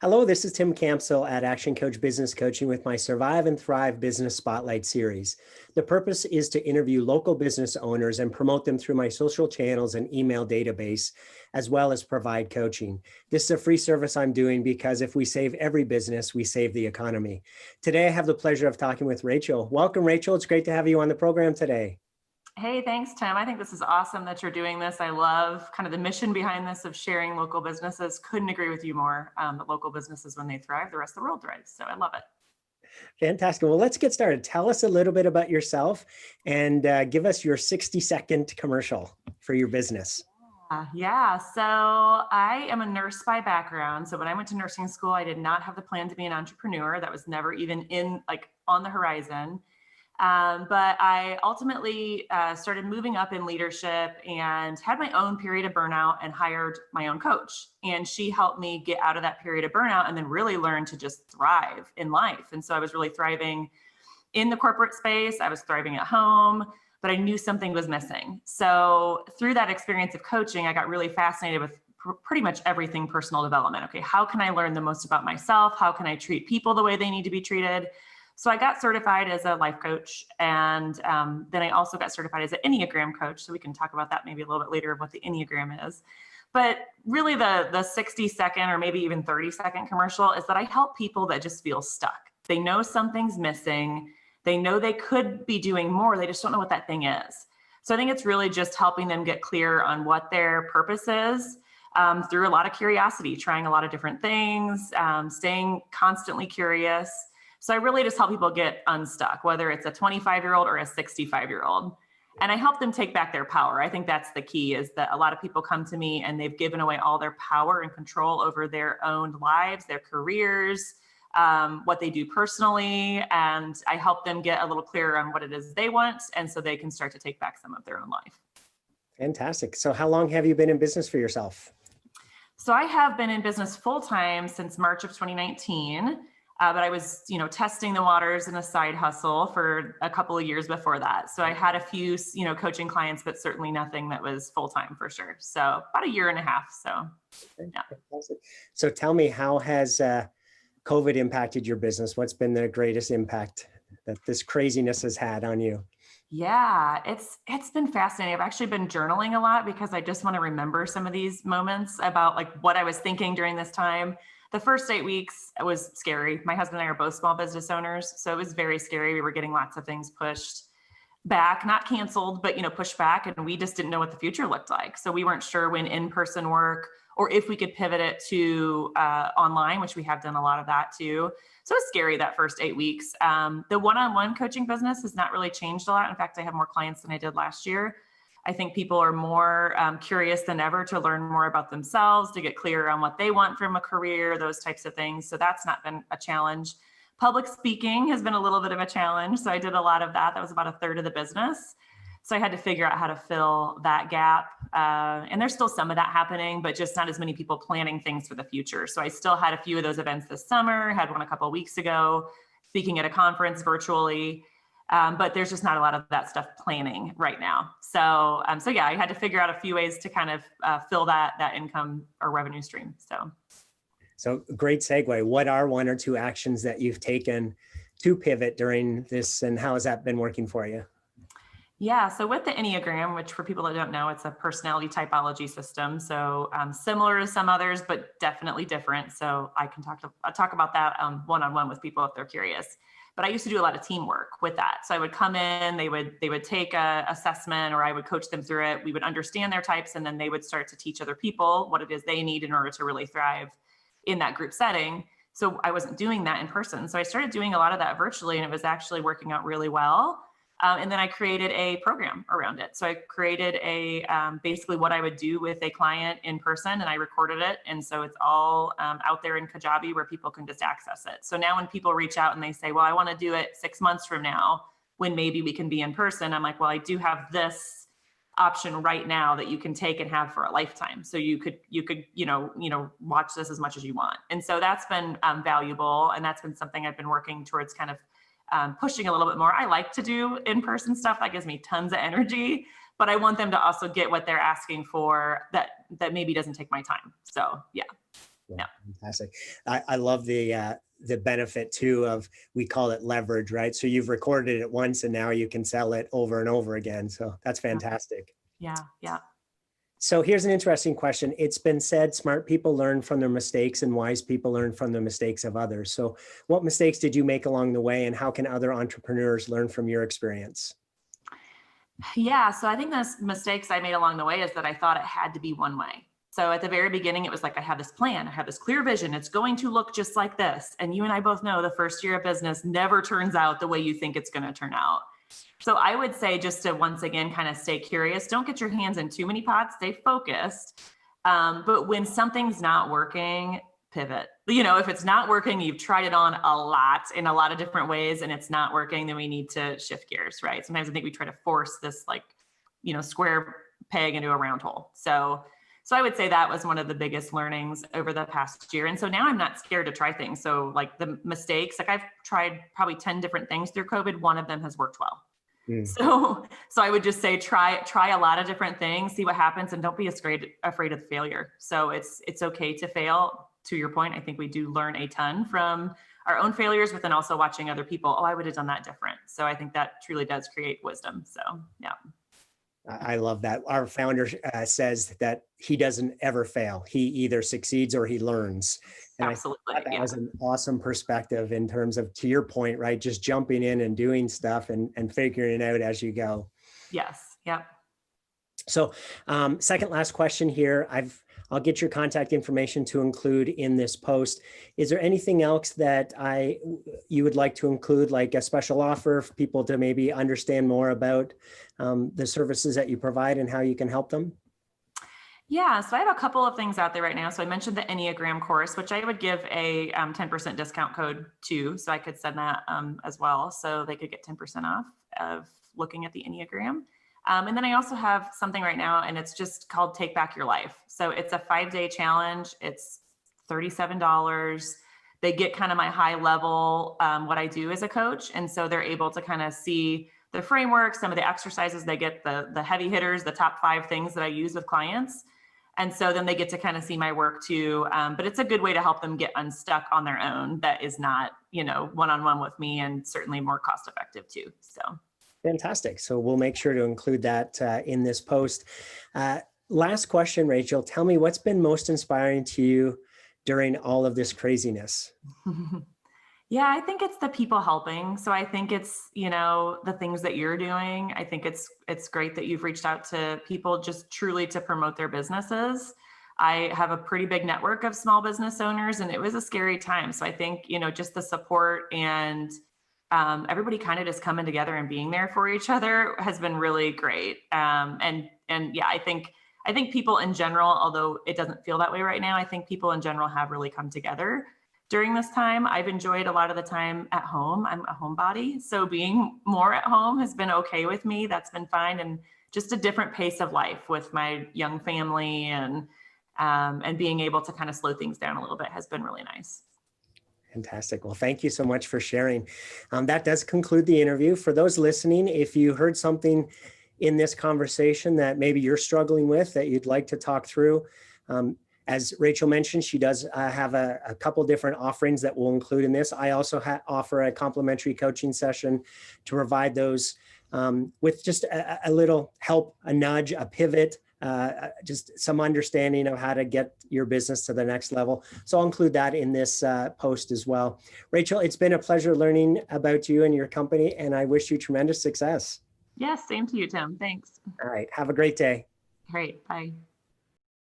Hello, this is Tim Campsell at Action Coach Business Coaching with my Survive and Thrive Business Spotlight series. The purpose is to interview local business owners and promote them through my social channels and email database, as well as provide coaching. This is a free service I'm doing because if we save every business, we save the economy. Today, I have the pleasure of talking with Rachel. Welcome, Rachel. It's great to have you on the program today. Hey, thanks, Tim. I think this is awesome that you're doing this. I love kind of the mission behind this of sharing local businesses. Couldn't agree with you more. That local businesses, when they thrive, the rest of the world thrives. So I love it. Fantastic. Well, let's get started. Tell us a little bit about yourself and give us your 60-second commercial for your business. Yeah. So I am a nurse by background. So when I went to nursing school, I did not have the plan to be an entrepreneur. That was never even on the horizon. But I ultimately started moving up in leadership and had my own period of burnout and hired my own coach. And she helped me get out of that period of burnout and then really learn to just thrive in life. And so I was really thriving in the corporate space. I was thriving at home, but I knew something was missing. So through that experience of coaching, I got really fascinated with pretty much everything personal development. Okay, how can I learn the most about myself? How can I treat people the way they need to be treated? So I got certified as a life coach, and then I also got certified as an Enneagram coach. So we can talk about that maybe a little bit later of what the Enneagram is. But really the 60-second or maybe even 30-second commercial is that I help people that just feel stuck. They know something's missing. They know they could be doing more. They just don't know what that thing is. So I think it's really just helping them get clear on what their purpose is through a lot of curiosity, trying a lot of different things, staying constantly curious. So I really just help people get unstuck, whether it's a 25-year-old or a 65-year-old. And I help them take back their power. I think that's the key, is that a lot of people come to me and they've given away all their power and control over their own lives, their careers, what they do personally. And I help them get a little clearer on what it is they want. And so they can start to take back some of their own life. Fantastic. So how long have you been in business for yourself? So I have been in business full-time since March of 2019. But I was, testing the waters in a side hustle for a couple of years before that. So I had a few, coaching clients, but certainly nothing that was full-time for sure. So about a year and a half. So, yeah. So tell me, how has COVID impacted your business? What's been the greatest impact that this craziness has had on you? Yeah, it's been fascinating. I've actually been journaling a lot because I just want to remember some of these moments about what I was thinking during this time. The first 8 weeks was scary. My husband and I are both small business owners, so it was very scary. We were getting lots of things pushed back, not canceled, but pushed back, and we just didn't know what the future looked like. So we weren't sure when in-person work or if we could pivot it to online, which we have done a lot of that too. So it's scary that first 8 weeks. The one-on-one coaching business has not really changed a lot. In fact, I have more clients than I did last year. I think people are more curious than ever to learn more about themselves, to get clear on what they want from a career, those types of things. So that's not been a challenge. Public speaking has been a little bit of a challenge. So I did a lot of that. That was about a third of the business. So I had to figure out how to fill that gap. And there's still some of that happening, but just not as many people planning things for the future. So I still had a few of those events this summer, had one a couple of weeks ago, speaking at a conference virtually. But there's just not a lot of that stuff planning right now. So yeah, I had to figure out a few ways to kind of fill that income or revenue stream. So great segue. What are one or two actions that you've taken to pivot during this, and how has that been working for you? Yeah, so with the Enneagram, which for people that don't know, it's a personality typology system. So similar to some others, but definitely different. So I can talk about that one-on-one with people if they're curious. But I used to do a lot of teamwork with that. So I would come in, they would take a assessment, or I would coach them through it. We would understand their types, and then they would start to teach other people what it is they need in order to really thrive in that group setting. So I wasn't doing that in person. So I started doing a lot of that virtually, and it was actually working out really well. And then I created a program around it. So I created basically what I would do with a client in person, and I recorded it. And so it's all out there in Kajabi where people can just access it. So now when people reach out and they say, well, I want to do it 6 months from now, when maybe we can be in person, I'm like, well, I do have this option right now that you can take and have for a lifetime. So you could watch this as much as you want. And so that's been valuable. And that's been something I've been working towards kind of pushing a little bit more. I like to do in-person stuff. That gives me tons of energy, but I want them to also get what they're asking for that maybe doesn't take my time. So yeah. Yeah. Fantastic. I love the benefit too of, we call it leverage, right? So you've recorded it once and now you can sell it over and over again. So that's fantastic. Yeah. Yeah. So here's an interesting question. It's been said, smart people learn from their mistakes and wise people learn from the mistakes of others. So what mistakes did you make along the way, and how can other entrepreneurs learn from your experience? Yeah. So I think the mistakes I made along the way is that I thought it had to be one way. So at the very beginning, it was like, I have this plan, I have this clear vision, it's going to look just like this. And you and I both know the first year of business never turns out the way you think it's going to turn out. So I would say, just to once again kind of stay curious, don't get your hands in too many pots, stay focused. But when something's not working, pivot. If it's not working, you've tried it on a lot in a lot of different ways and it's not working, then we need to shift gears, right? Sometimes I think we try to force this square peg into a round hole. So I would say that was one of the biggest learnings over the past year. And so now I'm not scared to try things. So like the mistakes, I've tried probably 10 different things through COVID. One of them has worked well. So I would just say, try a lot of different things, see what happens, and don't be afraid of failure. So it's okay to fail. To your point, I think we do learn a ton from our own failures, but then also watching other people. Oh, I would have done that different. So I think that truly does create wisdom. So yeah. I love that. Our founder says that he doesn't ever fail. He either succeeds or he learns. And absolutely. That was an awesome perspective in terms of, to your point, right? Just jumping in and doing stuff and figuring it out as you go. Yes. Yep. So second last question here. I'll get your contact information to include in this post. Is there anything else that you would like to include, like a special offer for people to maybe understand more about the services that you provide and how you can help them? Yeah, so I have a couple of things out there right now. So I mentioned the Enneagram course, which I would give a 10% discount code to. So I could send that as well. So they could get 10% off of looking at the Enneagram. And then I also have something right now, and it's just called Take Back Your Life. So it's a 5-day challenge. It's $37. They get kind of my high level, what I do as a coach. And so they're able to kind of see the framework, some of the exercises. They get the heavy hitters, the top 5 things that I use with clients. And so then they get to kind of see my work too. But it's a good way to help them get unstuck on their own. That is not, one-on-one with me, and certainly more cost effective too. So. Fantastic. So we'll make sure to include that in this post. Last question, Rachel, tell me what's been most inspiring to you during all of this craziness? Yeah, I think it's the people helping. So I think it's, the things that you're doing. I think it's great that you've reached out to people just truly to promote their businesses. I have a pretty big network of small business owners, and it was a scary time. So I think, just the support and everybody kind of just coming together and being there for each other has been really great. And yeah, I think people in general, although it doesn't feel that way right now, I think people in general have really come together during this time. I've enjoyed a lot of the time at home. I'm a homebody, so being more at home has been okay with me. That's been fine. And just a different pace of life with my young family and being able to kind of slow things down a little bit has been really nice. Fantastic. Well, thank you so much for sharing. That does conclude the interview. For those listening, if you heard something in this conversation that maybe you're struggling with that you'd like to talk through, as Rachel mentioned, she does have a couple different offerings that we'll include in this. I also offer a complimentary coaching session to provide those with just a little help, a nudge, a pivot, just some understanding of how to get your business to the next level. So I'll include that in this post as well. Rachel, it's been a pleasure learning about you and your company, and I wish you tremendous success. Yes, same to you, Tim. Thanks. All right. Have a great day. Great. Bye.